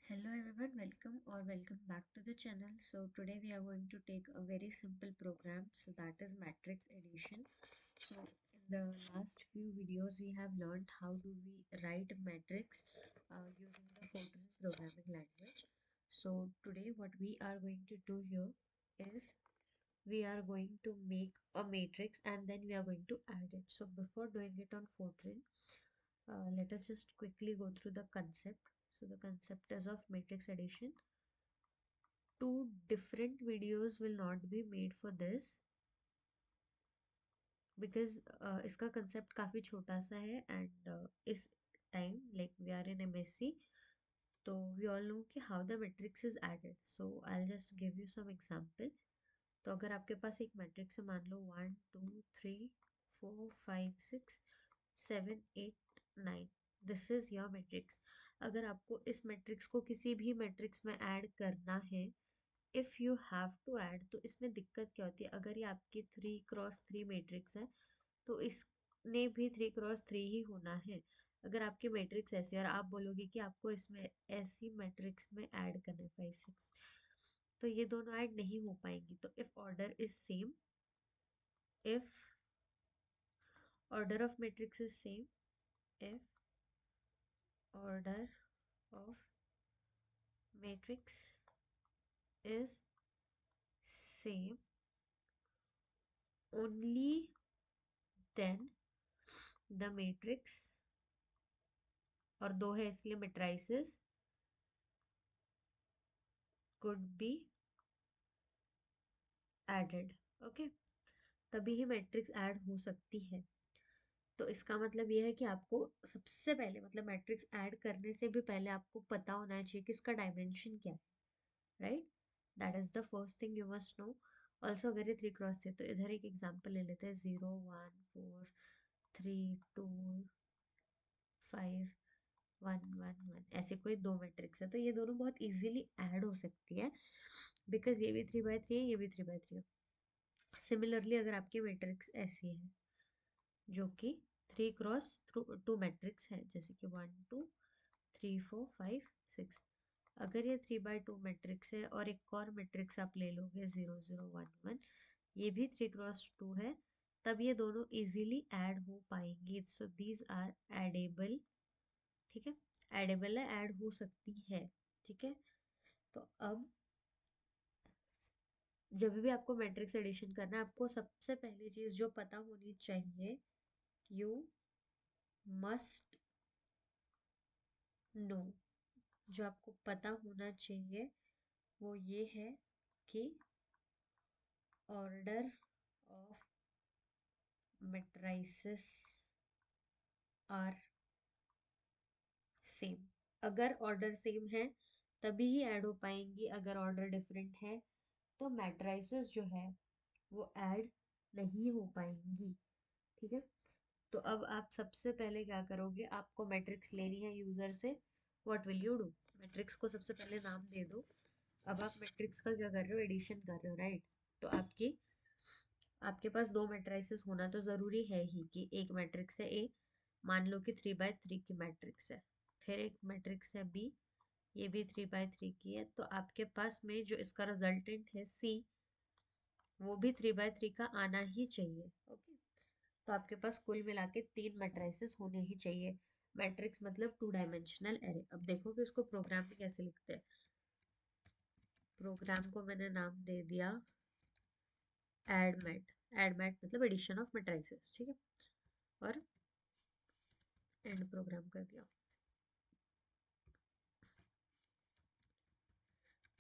Hello everyone, welcome back to the channel. So today we are going to take a very simple program, so that is matrix addition. So in the last few videos we have learned how do we write matrix using the Fortran programming language. So today what we are going to do here is we are going to make a matrix and then we are going to add it. So before doing it on Fortran, let us just quickly go through the concept. So the concept is of matrix addition. Two different videos will not be made for this because इसका concept काफ़ी छोटा सा है and इस time like we are in MSc, तो we all know कि how the matrix is added. So I'll just give you some example. तो अगर आपके पास एक मैट्रिक्स है, मान लो 1 2 3 4 5 6 7 8 9, दिस इज योर मैट्रिक्स. अगर आपको इस मैट्रिक्स को किसी भी मैट्रिक्स में ऐड करना है, if you have to add, तो इसमें दिक्कत क्या होती है, अगर ये आपकी 3x3 मैट्रिक्स है तो इसने भी 3x3 ही होना है. अगर आपकी मैट्रिक्स ऐसी है और आप बोलोगे कि आपको इसमें ऐसी मैट्रिक्स में ऐड करना है 5 6, तो ये दोनों ऐड नहीं हो पाएंगी. तो if order is same, if order of matrix is same, if order of matrix is same, only then the matrix, और दो है इसलिए matrices, could be added. Okay, तभी ही मैट्रिक्स ऐड हो सकती है. तो इसका मतलब ये है कि आपको सबसे पहले मतलब मैट्रिक्स ऐड करने से भी पहले आपको पता होना चाहिए कि इसका डायमेंशन क्या है, right? That is the first thing you must know. Also अगर ये 3x3 तो इधर एक एग्जाम्पल ले लेते हैं, 0 1 4 3 2 5 1 1 1, ऐसे कोई दो मैट्रिक्स है तो ये दोनों बहुत इजीली ऐड हो सकती है बिकॉज ये भी 3x3 है, ये भी 3x3 है. सिमिलरली अगर आपकी मैट्रिक्स ऐसी है जो कि 3x2 मैट्रिक्स है, जैसे कि 1 2 3 4 5 6, अगर ये 3x2 मैट्रिक्स है और एक और मैट्रिक्स आप ले लोगे 0 0 1 1, ये भी 3x2 है, तब ये दोनों इजीली ऐड हो पाएंगे. So these are addable. ठीक है, एडेबल है, ऐड हो सकती है. ठीक है, तो अब जब भी आपको मैट्रिक्स एडिशन करना है, आपको सबसे पहली चीज जो पता होनी चाहिए, यू मस्ट नो, जो आपको पता होना चाहिए वो ये है कि order of matrices are same. अगर ऑर्डर सेम है तभी ही ऐड हो पाएंगी, अगर ऑर्डर डिफरेंट है तो मैट्रिसेस जो है वो ऐड नहीं हो पाएंगी. ठीक है, तो अब आप सबसे पहले क्या करोगे, आपको मैट्रिक्स लेनी है यूजर से. What will you do, matrix को सबसे पहले नाम दे दो. अब आप मैट्रिक्स का क्या कर रहे हो, एडिशन कर रहे हो, राइट? तो आपके पास दो मैट्रिसेस होना तो ज़रूरी है ही कि एक मैट्रिक्स है ए, मान लो कि 3x3 की मैट्रिक्स है, फिर एक मैट्रिक्स है बी, ये भी 3x3 की है, तो आपके पास में जो इसका रिजल्टेंट है सी, वो भी 3x3 का आना ही चाहिए. ओके, तो आपके पास कुल मिला के तीन मैट्रिसेस होने ही चाहिए. मैट्रिक्स मतलब टू डायमेंशनल एरे. अब देखो कि इसको प्रोग्राम में कैसे लिखते हैं. प्रोग्राम को मैंने नाम दे दिया एडमेट. एडमेट मतलब एडिशन ऑफ मैट्रिसेस. ठीक है, और एंड प्रोग्राम कर दिया.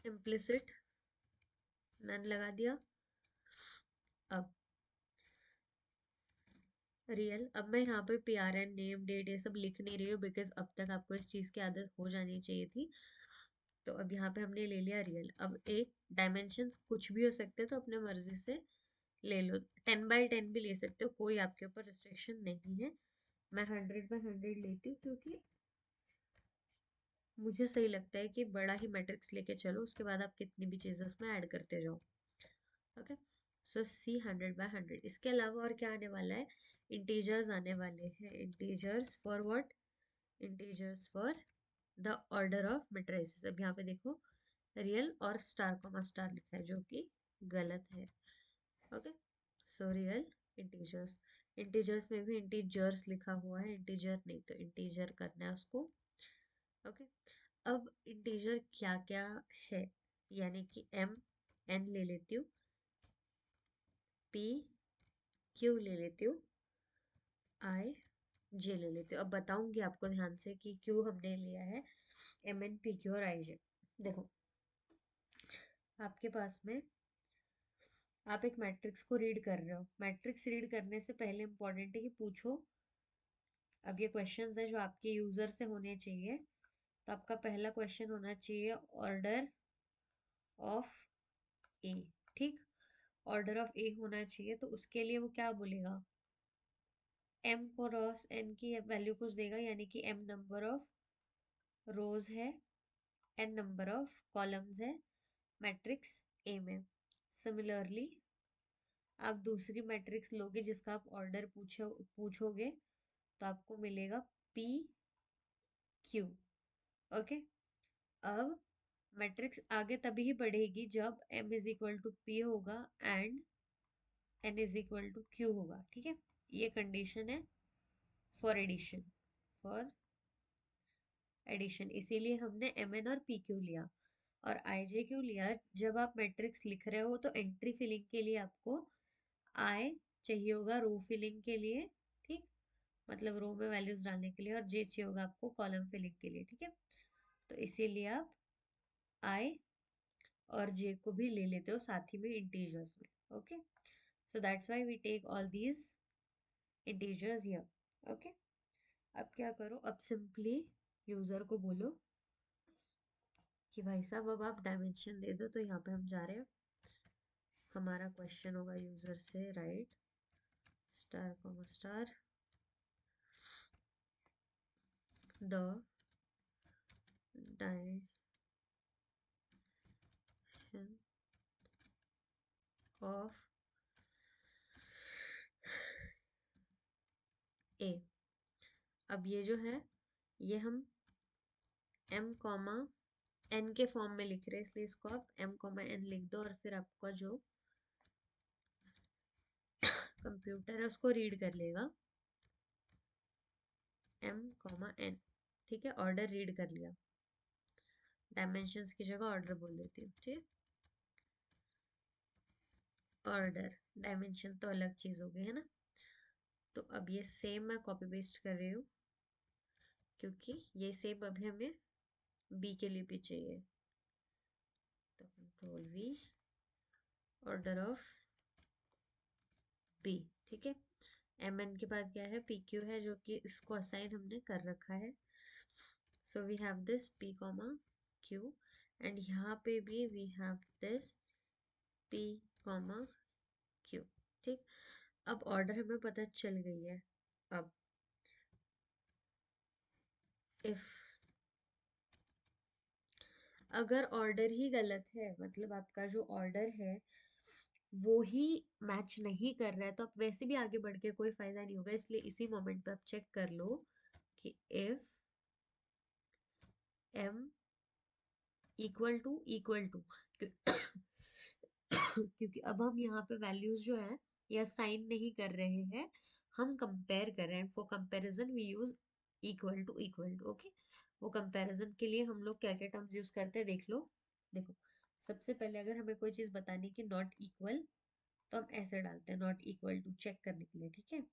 इम्प्लिसिट नन लगा दिया. अब रियल, अब मैं यहाँ पे P R N name date ये सब लिख नहीं रही हूँ बिकॉज अब तक आपको इस चीज़ की आदत हो जानी चाहिए थी. तो अब यहाँ पे हमने ले लिया रियल. अब एक डायमेंशंस कुछ भी हो सकते हैं तो अपने मर्जी से ले लो. 10x10 भी ले सकते हो, कोई आपके ऊपर रिस्ट्रिक्शन नहीं है. मैं 100x100 लेती हूँ क्योंकि मुझे सही लगता है कि बड़ा ही मैट्रिक्स लेके चलो, उसके बाद आप कितनी भी चीज़ें उसमें ऐड करते जाओ. ओके, सो सी 100x100. इसके अलावा और क्या आने वाला है, इंटीजर्स आने वाले हैं. Integers for what, integers for the order of matrices. अब यहाँ पे देखो रियल और स्टार कॉमा स्टार लिखा है जो कि गलत है। Okay, so real integers, integers में भी इंटीजर्स लिखा हुआ है, इंटीजर नहीं तो इंटीजर करना है उसको। ओके, अब इंटीजर क्या क्या है, यानी कि एम एन ले लेती हूँ, पी क्यू ले लेती हूँ, आई जे ले लेती हूँ। अब बताऊंगी आपको ध्यान से कि क्यों हमने लिया है एम एन पी क्यू और आई जे। देखो, आपके पास में आप एक मैट्रिक्स को रीड कर रहे हो, मैट्रिक्स रीड करने से पहले इंपॉर्टेंट है कि पूछो, अब ये क्वेश्चंस है जो आपके यूजर से होने चाहिए। तो आपका पहला क्वेश्चन होना चाहिए ऑर्डर ऑफ ए, ठीक, ऑर्डर ऑफ ए होना चाहिए। तो उसके लिए वो क्या बोलेगा, एम क्रॉस एन की वैल्यू कुछ देगा, यानी कि एम नंबर ऑफ रोज है, एन नंबर ऑफ कॉलम्स है मैट्रिक्स ए में। सिमिलरली आप दूसरी मैट्रिक्स लोगे जिसका आप ऑर्डर पूछोगे, तो आपको मिलेगा पी क्यू। ओके, अब मैट्रिक्स आगे तभी ही बढ़ेगी जब m is equal to P होगा and n is equal to Q होगा, ठीक है। ये कंडीशन है फॉर एडिशन, फॉर एडिशन, इसीलिए हमने एम एन और पी क्यू लिया। और आई जे क्यू लिया, जब आप मैट्रिक्स लिख रहे हो तो एंट्री फिलिंग के लिए आपको आई चाहिए होगा रो फिलिंग के लिए, ठीक, मतलब रो में वैल्यूज डालने के लिए, और जे चाहिए होगा आपको कॉलम फिलिंग के लिए, ठीक है। तो इसीलिए आप आई और जे को भी ले लेते हो साथ ही में इंटीजर्स में। Okay, so that's why we take all these integers here. Okay, अब क्या करो, अब सिंपली यूजर को बोलो कि भाई साहब अब आप डायमेंशन दे दो। तो यहाँ पे हम जा रहे हैं, हमारा क्वेश्चन होगा यूजर से, write star comma star the dimension of A. अब ये जो है, ये हम m कॉमा n के फॉर्म में लिख रहे हैं, इसलिए इसको आप m कॉमा n लिख दो, और फिर आपका जो कंप्यूटर है उसको रीड कर लेगा m कॉमा n, ठीक है। ऑर्डर रीड कर लिया, डायमेंशंस की जगह ऑर्डर बोल देती हूँ, ठीक है। ऑर्डर डायमेंशन तो अलग चीज हो गई है ना। तो अब ये सेम मैं कॉपी पेस्ट कर रही हूँ, क्योंकि ये सेम अभी हमें बी के लिए भी चाहिए। तो control we, order of B, ठीक है। एम एन के बाद क्या है, पी क्यू है, जो कि इसको असाइन हमने कर रखा है। So we have this p comma Q, and यहाँ पे भी we have this p comma Q, ठीक। अब ऑर्डर हमें पता चल गई है। अब इफ अगर ऑर्डर ही गलत है, मतलब आपका जो ऑर्डर है वो ही मैच नहीं कर रहा है, तो आप वैसे भी आगे बढ़ के कोई फायदा नहीं होगा। इसलिए इसी मोमेंट पे आप चेक कर लो कि इफ m इक्वल टू क्योंकि अब हम यहाँ पे वैल्यूज जो है या साइन नहीं कर रहे हैं, हम कंपेयर कर रहे हैं। For comparison we use equal to, okay. वो कंपैरिजन के लिए हम लोग क्या क्या टर्म्स यूज करते हैं देख लो। देखो, सबसे पहले अगर हमें कोई चीज बतानी कि नॉट इक्वल, तो हम ऐसे डालते हैं नॉट इक्वल टू चेक करने के लिए, ठीक है।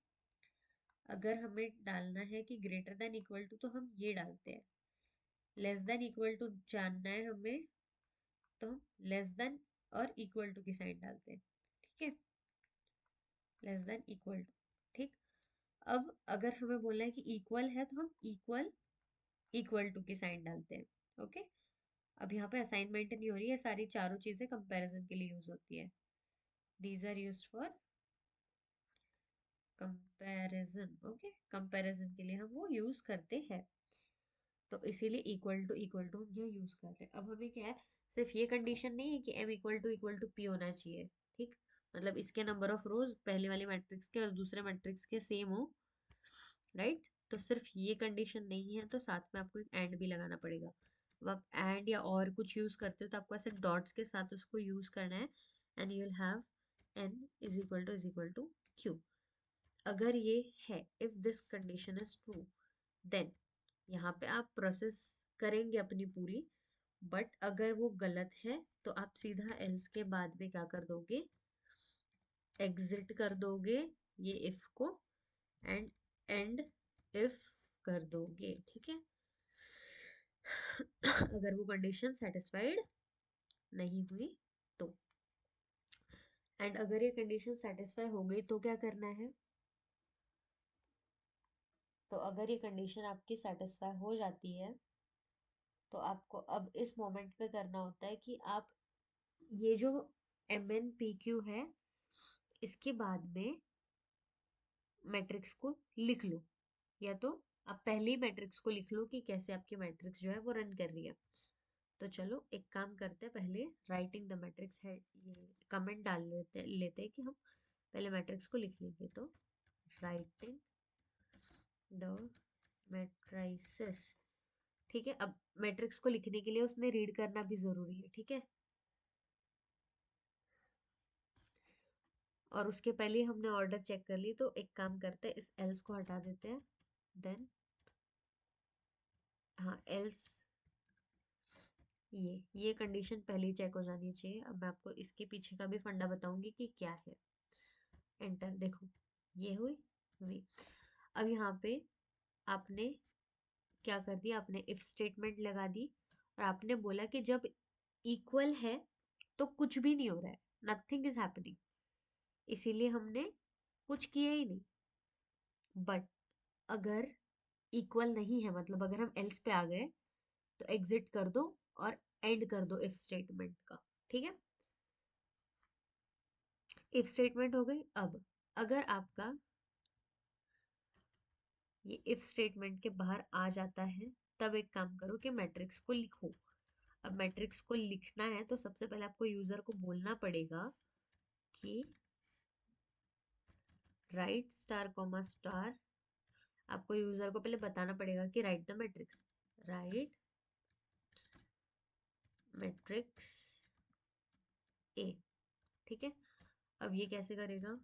अगर हमें डालना है कि ग्रेटर देन इक्वल टू, तो हम ये डालते हैं। लेस देन इक्वल टू जानना है हमें, तो हम लेस देन और इक्वल टू की साइन डालते हैं, ठीक है। लेस देन इक्वल टू, ठीक। अब अगर हमें बोलना है कि इक्वल है, तो हम इक्वल इक्वल टू की साइन डालते हैं, ओके। अब यहाँ पे असाइनमेंट नहीं हो रही है, सारी चारों चीजें कंपैरिजन के लिए यूज होती है। These are used for comparison, okay. Comparison के लिए हम वो यूज करते हैं, तो इसीलिए इक्वल टू हम ये यूज कर रहे हैं। अब हमें क्या है, सिर्फ ये कंडीशन नहीं है कि m इक्वल टू p होना चाहिए, ठीक, मतलब इसके नंबर ऑफ रोज पहले वाले मैट्रिक्स के और दूसरे मैट्रिक्स के सेम हो, राइट। तो सिर्फ ये कंडीशन नहीं है, तो साथ में आपको एक एंड भी लगाना पड़ेगा। अब आप एंड या और कुछ यूज करते हो तो आपको ऐसे डॉट्स के साथ उसको यूज करना है, and you will have n is equal to q। अगर ये है, if this condition is true, then यहाँ पे आप प्रोसेस करेंगे अपनी पूरी। बट अगर वो गलत है तो आप सीधा एल्स के बाद में क्या कर दोगे, एग्जिट कर दोगे ये इफ को, एंड एंड इफ कर दोगे, ठीक है। अगर वो कंडीशन सेटिस्फाइड नहीं हुई तो, एंड अगर ये कंडीशन सेटिस्फाई हो गई तो क्या करना है, तो अगर ये कंडीशन आपकी सेटिस्फाई हो जाती है तो आपको अब इस मोमेंट पे करना होता है कि आप ये जो एम एन पी क्यू है इसके बाद में मैट्रिक्स को लिख लो, या तो आप पहले ही मैट्रिक्स को लिख लो कि कैसे आपकी मैट्रिक्स जो है वो रन कर रही है। तो चलो एक काम करते हैं, पहले राइटिंग द मैट्रिक्स है, ये कमेंट डाल लेते हैं कि हम पहले मैट्रिक्स को लिख लेंगे। तो राइटिंग द मैट्रिसेस, ठीक है। अब मैट्रिक्स को लिखने के लिए उसने रीड करना भी जरूरी है, ठीक है। और उसके पहले ही हमने ऑर्डर चेक कर ली, तो एक काम करते हैं, इस एल्स को हटा देते हैं। देन हाँ एल्स, ये कंडीशन पहले ही चेक हो जानी चाहिए। अब मैं आपको इसके पीछे का भी फंडा बताऊंगी कि क्या है। एंटर, देखो ये हुई वी। अब यहाँ पे आपने क्या कर दिया, आपने इफ स्टेटमेंट लगा दी और आपने बोला कि जब इक्वल है तो कुछ भी नहीं हो रहा है, नथिंग इज हैपनिंग, इसीलिए हमने कुछ किया ही नहीं। बट अगर इक्वल नहीं है, मतलब अगर हम एल्स पे आ गए, तो एग्जिट कर दो और एंड कर दो इफ स्टेटमेंट का, ठीक है। इफ स्टेटमेंट हो गई। अब अगर आपका ये इफ स्टेटमेंट के बाहर आ जाता है, तब एक काम करो कि मैट्रिक्स को लिखो। अब मैट्रिक्स को लिखना है तो सबसे पहले आपको यूजर को बोलना पड़ेगा कि राइट स्टार कॉमा स्टार, आपको यूजर को पहले बताना पड़ेगा कि right the matrix, right matrix A, ठीक है। अब ये कैसे करेगा,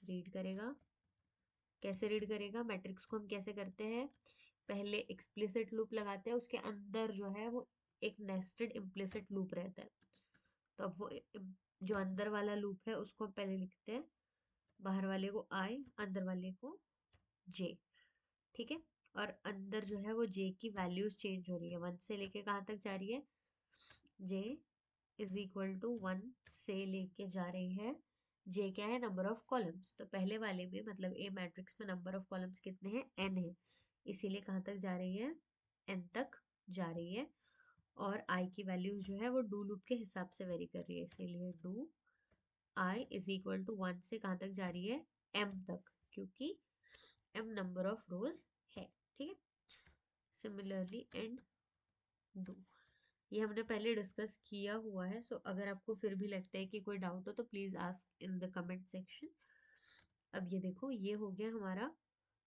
रीड करेगा। कैसे रीड करेगा, मैट्रिक्स को हम कैसे करते हैं, पहले एक्सप्लिसिट लूप लगाते हैं, उसके अंदर जो है वो एक नेस्टेड इम्प्लिसिट लूप रहता है। तो अब वो जो अंदर वाला लूप है उसको हम पहले लिखते हैं, बाहर वाले को आई, अंदर वाले को जे, ठीक है। और अंदर जो है वो जे की वैल्यूज चेंज हो रही है, 1 से लेके कहाँ तक जा रही है, जे इज इक्वल टू 1 से लेके जा रही है, जे क्या है, नंबर ऑफ कॉलम्स। तो पहले वाले में मतलब ए मैट्रिक्स में नंबर ऑफ कॉलम्स कितने हैं, एन है, इसीलिए कहाँ तक जा रही है, एन तक जा रही है। और आई की वैल्यूज जो है वो डू लूप के हिसाब से वेरी कर रही है, इसीलिए do i is equal to 1 से कहाँ तक जा रही है, एम तक, क्योंकि एम नंबर ऑफ रोज है, ठीक है। सिमिलरली एंड डू, ये हमने पहले डिस्कस किया हुआ है। सो अगर आपको फिर भी लगता है कि कोई डाउट हो तो please ask in the comment section. अब ये देखो, ये हो गया हमारा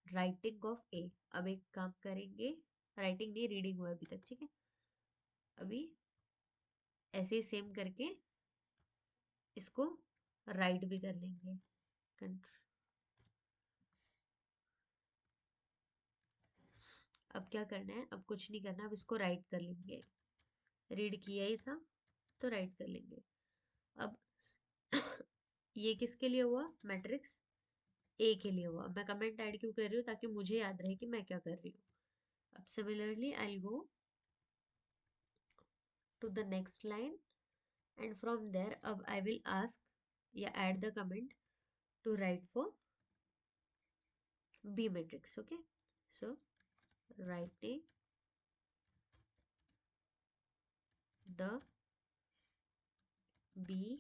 राइटिंग ऑफ ए। अब एक काम करेंगे, राइटिंग नहीं, रीडिंग हुआ अभी तक, ठीक है। अभी ऐसे ही सेम करके इसको राइट भी कर लेंगे। अब क्या करना है, अब कुछ नहीं करना, अब इसको राइट कर लेंगे। रीड किया ही था तो राइट कर लेंगे। अब ये किसके लिए हुआ, मैट्रिक्स ए के लिए हुआ। मैं कमेंट ऐड क्यों कर रही हूँ, ताकि मुझे याद रहे कि मैं क्या कर रही हूँ। अब similarly I go to the next line, and from there अब आई विल आस्क या add the comment to write for B matrix, okay. So writing the B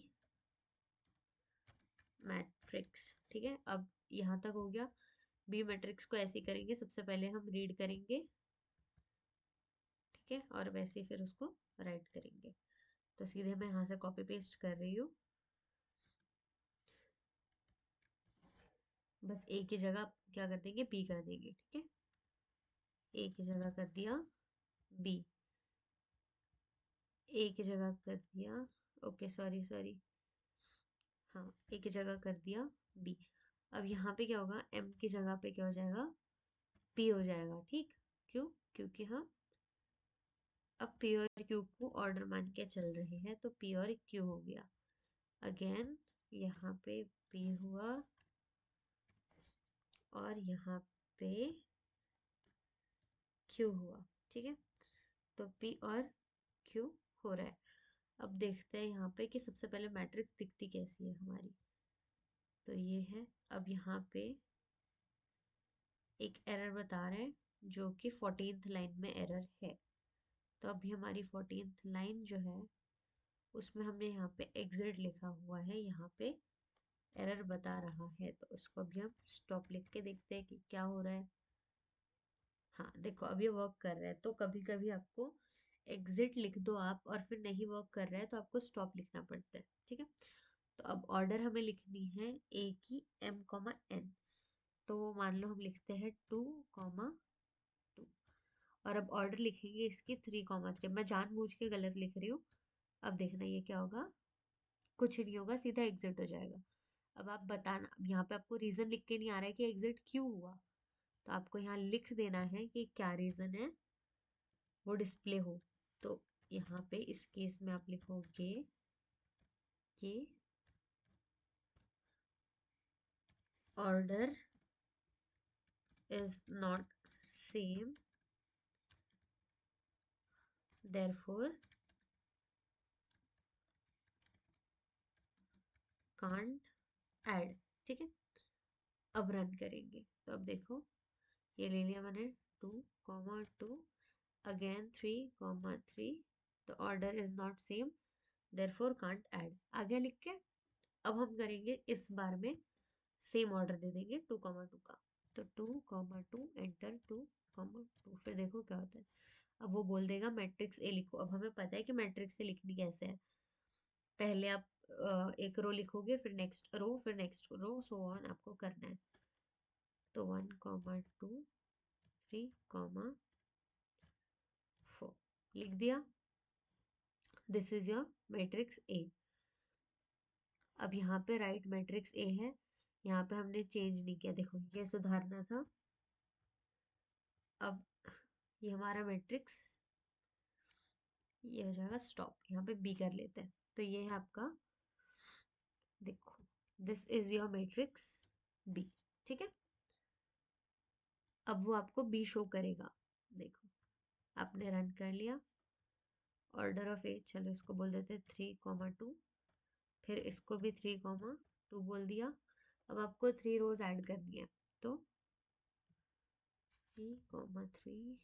matrix, ठीक है। अब यहाँ तक हो गया। बी मैट्रिक्स को ऐसे करेंगे, सबसे पहले हम रीड करेंगे, ठीक है, और वैसे फिर उसको राइट करेंगे। तो सीधे मैं यहाँ से कॉपी पेस्ट कर रही हूँ, बस ए की जगह क्या कर देंगे, बी कर देंगे, ठीक है। ए की जगह कर दिया बी, ए की जगह कर दिया, ओके सॉरी सॉरी, हाँ ए की जगह कर दिया बी। अब यहाँ पे क्या होगा, एम की जगह पे क्या हो जाएगा, पी हो जाएगा, ठीक। क्यों, क्योंकि हम अब पी और क्यू को ऑर्डर मान के चल रहे हैं, तो पी और क्यू हो गया। अगेन यहाँ पे पी हुआ और यहाँ पे क्यू हुआ, ठीक है। तो पी और क्यू हो रहा है। अब देखते हैं यहाँ पे कि सबसे पहले मैट्रिक्स दिखती कैसी है हमारी। तो ये है। अब यहाँ पे एक एरर बता रहे हैं जो कि 14th लाइन में एरर है। तो अभी हमारी 14th लाइन जो है उसमें हमने यहाँ पे एग्जिट लिखा हुआ है, यहाँ पे एरर बता रहा है। तो उसको अभी हम स्टॉप लिख के देखते हैं कि क्या हो रहा है। हाँ देखो अब ये वर्क कर रहा है। तो कभी कभी आपको एग्जिट लिख दो आप और फिर नहीं वर्क कर रहा है तो आपको स्टॉप लिखना पड़ता है, ठीक है। तो अब ऑर्डर हमें लिखनी है ए की एम कॉमा एन। तो मान लो हम लिखते हैं 2, 2 और अब ऑर्डर लिखेंगे इसकी 3, 3। मैं जानबूझ के गलत लिख रही हूँ। अब देखना ये क्या होगा, कुछ नहीं होगा, सीधा एग्जिट हो जाएगा। अब आप बताना, अब यहाँ पे आपको रीजन लिख के नहीं आ रहा है कि एग्जिट क्यों हुआ, तो आपको यहाँ लिख देना है कि क्या रीजन है वो डिस्प्ले हो। तो यहाँ पे इस केस में आप लिखोगे कि order is not same, therefore can't add, ठीक है। अब रन करेंगे तो अब देखो ये ले लिया मैंने 2, 2 अगेन 3, 3। तो order is not same therefore can't add आ गया लिख के। अब हम करेंगे इस बार में सेम ऑर्डर दे देंगे 2, 2 का। तो 2, 2 एंटर 2, 2 फिर देखो क्या होता है। अब वो बोल देगा मैट्रिक्स ए लिखो। अब हमें पता है कि मैट्रिक्स ए लिखनी कैसे है। पहले आप एक रो लिखोगे, फिर नेक्स्ट रो, फिर नेक्स्ट रो, सो ऑन आपको करना है। तो 1, 2, 3, 4 लिख दिया। This is your matrix A. अब यहाँ पे राइट मैट्रिक्स ए है, यहाँ पे हमने चेंज नहीं किया, देखो ये सुधारना था। अब ये हमारा मैट्रिक्स ये हो जाएगा स्टॉप, यहाँ पे बी कर लेते हैं। तो ये है आपका, देखो this is your matrix B, ठीक है। अब वो आपको बी शो करेगा, देखो आपने रन कर लिया। ऑर्डर ऑफ ए, चलो इसको बोल देते हैं 3, 2। फिर इसको भी 3, 2 बोल दिया। अब आपको 3 रोज ऐड करनी है। तो 3, 3,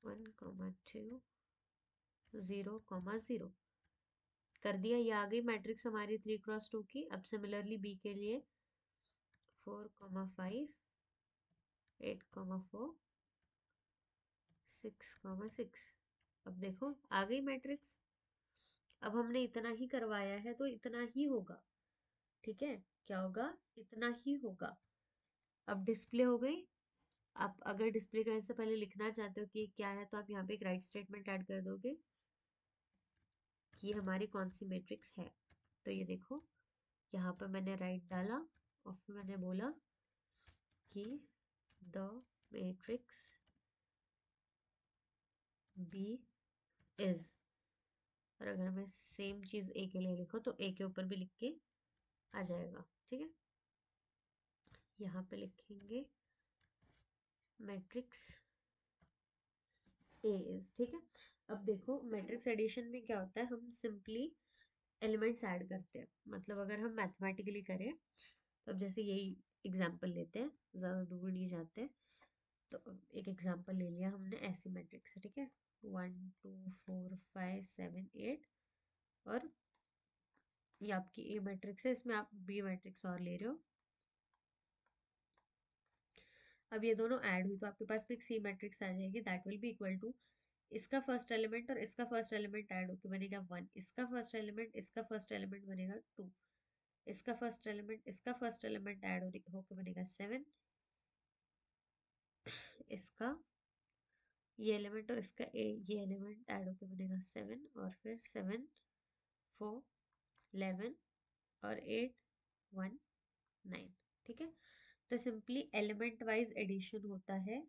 1, 2, 0, 0 कर दिया। ये आ गई मैट्रिक्स हमारी 3 × 2 की। अब सिमिलरली बी के लिए 4, 5, 8, 4, 6, 6। अब देखो आ गई मैट्रिक्स। अब हमने इतना ही करवाया है तो इतना ही होगा, ठीक है। क्या होगा, इतना ही होगा। अब डिस्प्ले हो गई। आप अगर डिस्प्ले करने से पहले लिखना चाहते हो कि क्या है, तो आप यहाँ पे एक राइट स्टेटमेंट ऐड कर दोगे कि ये हमारी कौन सी मैट्रिक्स है। तो ये देखो यहाँ पे मैंने राइट डाला और फिर मैंने बोला कि द मैट्रिक्स बी इज, और अगर मैं सेम चीज ए के लिए लिखो तो ए के ऊपर भी लिख के आ जाएगा, ठीक है। यहाँ पे लिखेंगे मैट्रिक्स ए इज, ठीक है। अब देखो मैट्रिक्स एडिशन में क्या होता है, हम सिंपली एलिमेंट्स ऐड करते हैं। मतलब अगर हम मैथमेटिकली करें तो अब जैसे यही एग्जांपल लेते हैं, ज़्यादा दूर नहीं जाते। तो एक एग्जांपल ले लिया हमने, ऐसी मैट्रिक्स है, ठीक है। 1, 2, 4, 5, 7, 8 और ये आपकी ए मैट्रिक्स है, इसमें आप बी मैट्रिक्स और ले रहे हो। अब ये दोनों ऐड हुई तो आपके पास भी एक सी मैट्रिक्स आ जाएगी, that will be equal to इसका फर्स्ट एलिमेंट और इसका फर्स्ट एलिमेंट ऐड होकर बनेगा 1, इसका फर्स्ट एलिमेंट इसका फर्स्ट एलिमेंट बनेगा 2, इसका फर्स्ट एलिमेंट इसका फर्स्ट एलिमेंट ऐड होकर बनेगा 7, इसका ये एलिमेंट और इसका ये एलिमेंट ऐड होके बनेगा 7, और फिर 7 4 11 और 8 1 9। ठीक है, तो सिंपली एलिमेंट वाइज एडिशन होता है,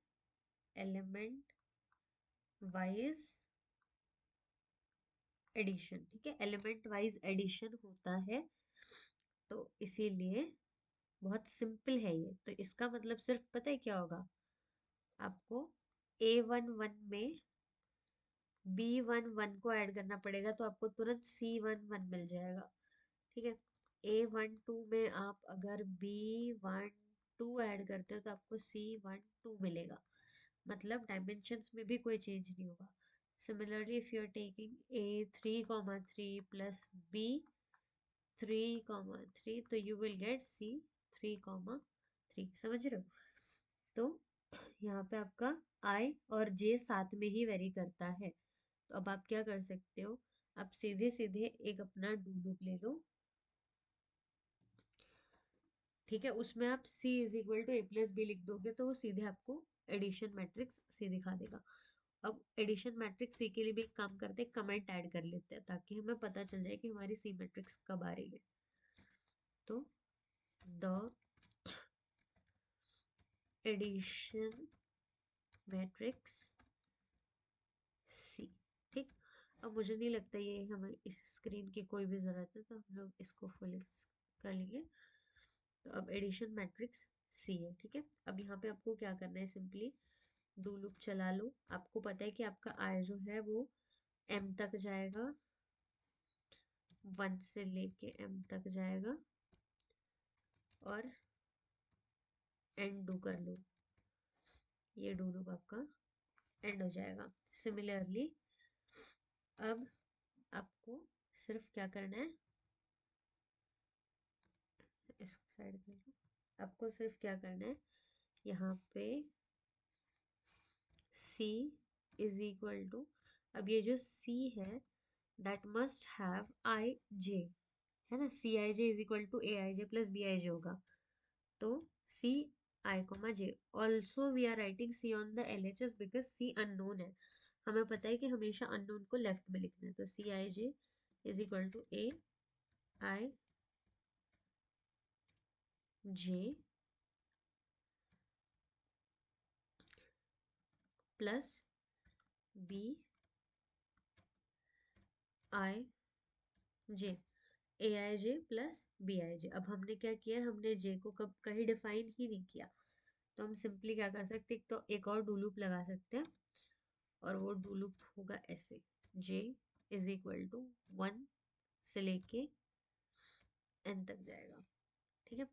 एलिमेंट वाइज एडिशन। ठीक है, एलिमेंट वाइज एडिशन होता है, तो इसीलिए बहुत सिंपल है ये। तो इसका मतलब सिर्फ पता है क्या होगा आपको, A11 में B11 को ऐड करना पड़ेगा, तो आपको तुरंत C11 मिल जाएगा। ठीक है, A12 में आप अगर B12 ऐड करते हो तो आपको C12 मिलेगा, मतलब डायमेंशंस में भी कोई चेंज नहीं होगा। Similarly if you are taking A3,3 plus B3,3, तो यू विल गेट C3,3। समझ रहे हो? तो यहाँ पे आपका I और J साथ में ही वेरी करता है। तो अब आप क्या कर सकते हो, आप सीधे सीधे एक अपना डू लूप ले लो। ठीक है, उसमें आप C is equal to A plus B लिख दोगे तो वो सीधे आपको एडिशन मैट्रिक्स C दिखा देगा। अब एडिशन मैट्रिक्स C के लिए भी एक काम करते हैं, कमेंट ऐड कर लेते हैं ताकि हमें पता चल जाए कि हमारी C मैट्रिक्स कब आ रही है। तो द एडिशन मैट्रिक्स C। ठीक, अब मुझे नहीं लगता ये हमें इस स्क्रीन की कोई भी ज़रूरत है, तो हम लोग इसको फुल कर लेंगे। तो अब एडिशन मैट्रिक्स C है। ठीक है, अब यहाँ पे आपको क्या करना है, सिंपली डू लूप चला लो। आपको पता है कि आपका I जो है वो M तक जाएगा, 1 से लेके M तक जाएगा, और एंड डू कर लो, ये डू लूप आपका एंड हो जाएगा। सिमिलरली अब आपको सिर्फ क्या करना है, इस साइड कर लो, आपको सिर्फ क्या करना है, यहाँ पे C इज इक्वल टू, अब ये जो C है that must have I J, है ना, C I J is equal to A I J plus B I J होगा। तो C I comma J, also we are writing C on the L H S because C unknown है। हमें पता है कि हमेशा अननोन को left में लिखना है, तो C I J is equal to A I J plus B I J, A I J plus B I J. अब हमने क्या किया, हमने जे को कब कहीं डिफाइन ही नहीं किया, तो हम सिंपली क्या कर सकते हैं, तो एक और डू लूप लगा सकते हैं, और वो डू लूप होगा ऐसे, जे इज इक्वल टू 1 से लेके n तक जाएगा। ठीक है,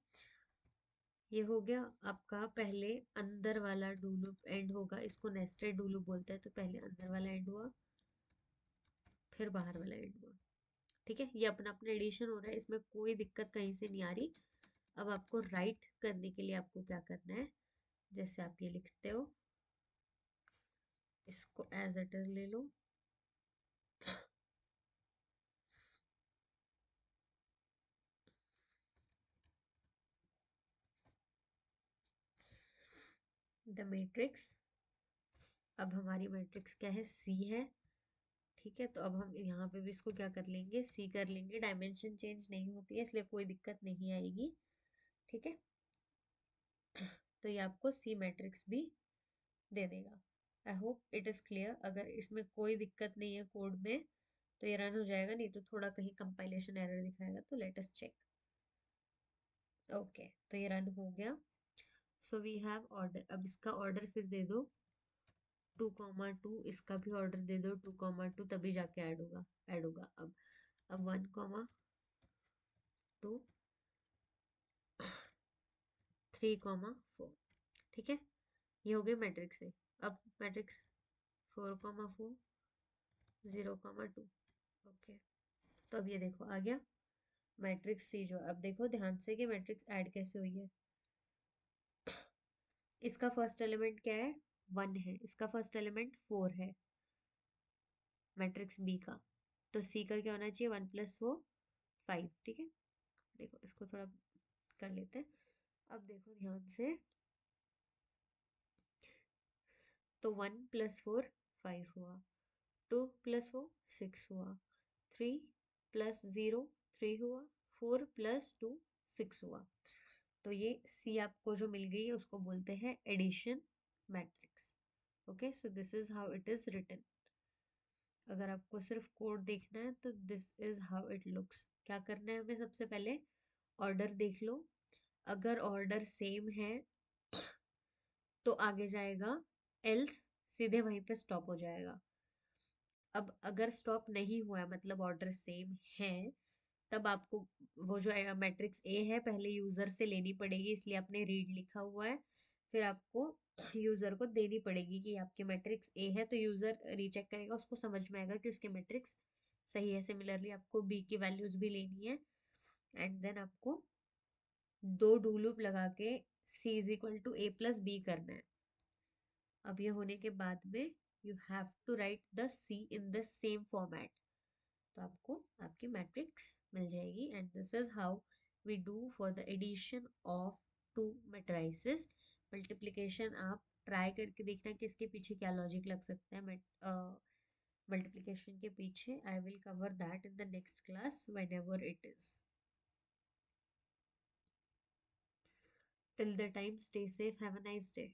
ये हो गया आपका पहले अंदर वाला डू लूप एंड होगा, इसको नेस्टेड डू लूप बोलते हैं। तो पहले अंदर वाला एंड हुआ, फिर बाहर वाला एंड हुआ। ठीक है, ये अपना अपना एडिशन हो रहा है, इसमें कोई दिक्कत कहीं से नहीं आ रही। अब आपको राइट करने के लिए आपको क्या करना है, जैसे आप ये लिखते हो इसको एज इट इज ले लो, द मैट्रिक्स। अब हमारी मैट्रिक्स क्या है, सी है। ठीक है, तो अब हम यहाँ पे भी इसको क्या कर लेंगे, सी कर लेंगे। डायमेंशन चेंज नहीं होती है इसलिए कोई दिक्कत नहीं आएगी। ठीक है, तो ये आपको सी मैट्रिक्स भी दे देगा। I hope it is clear. अगर इसमें कोई दिक्कत नहीं है कोड में तो ये रन हो जाएगा, नहीं तो थोड़ा कहीं कंपाइलेशन एरर दिखाएगा, तो लेट अस चेक। ओके, तो ये रन हो गया। So we have order. अब इसका ऑर्डर फिर दे दो 2,2, इसका भी ऑर्डर दे दो 2,2, तभी जाके ऐड होगा। अब 1,2 3,4। ठीक है, ये हो गया मैट्रिक्स है। अब मैट्रिक्स 4,4 0,2। ओके, तो अब ये देखो आ गया मैट्रिक्स सी। जो अब देखो ध्यान से कि मैट्रिक्स ऐड कैसे हुई है। इसका फर्स्ट एलिमेंट क्या है, 1 है, इसका फर्स्ट एलिमेंट 4 है मैट्रिक्स बी का। तो सी का क्या होना चाहिए, 1 + 4 5। ठीक है, देखो इसको थोड़ा कर लेते हैं। अब देखो ध्यान से, तो 1 + 4 5 हुआ, 2 + 4 6 हुआ, 3 + 0 3 हुआ, 4 + 2 6 हुआ। तो ये सी आपको जो मिल गई है उसको बोलते हैं addition matrix. Okay, so this is how it is written. अगर आपको सिर्फ कोड देखना है तो this is how it looks. क्या करना है हमें, सबसे पहले ऑर्डर देख लो। अगर ऑर्डर सेम है तो आगे जाएगा, एल्स सीधे वहीं पे स्टॉप हो जाएगा। अब अगर स्टॉप नहीं हुआ है मतलब ऑर्डर सेम है, तब आपको वो जो मैट्रिक्स ए है पहले यूजर से लेनी पड़ेगी, इसलिए आपने रीड लिखा हुआ है। फिर आपको यूजर को देनी पड़ेगी कि आपके मैट्रिक्स ए है, तो यूजर रीचेक करेगा, उसको समझ में आएगा कि उसके मैट्रिक्स सही है। सिमिलरली आपको बी की वैल्यूज भी लेनी है, एंड देन आपको दो डू लूप लगा के C is equal to A plus B करना है। अब ये होने के बाद में you have to write the C in the same format, तो आपको आपकी मैट्रिक्स मिल जाएगी। And this is how we do for the addition of two matrices. Multiplication आप ट्राई करके देखना कि इसके पीछे क्या लॉजिक लग सकता है। मल्टीप्लिकेशन के पीछे I will cover that in the next class when ever it is. Till the time, stay safe, have a nice day.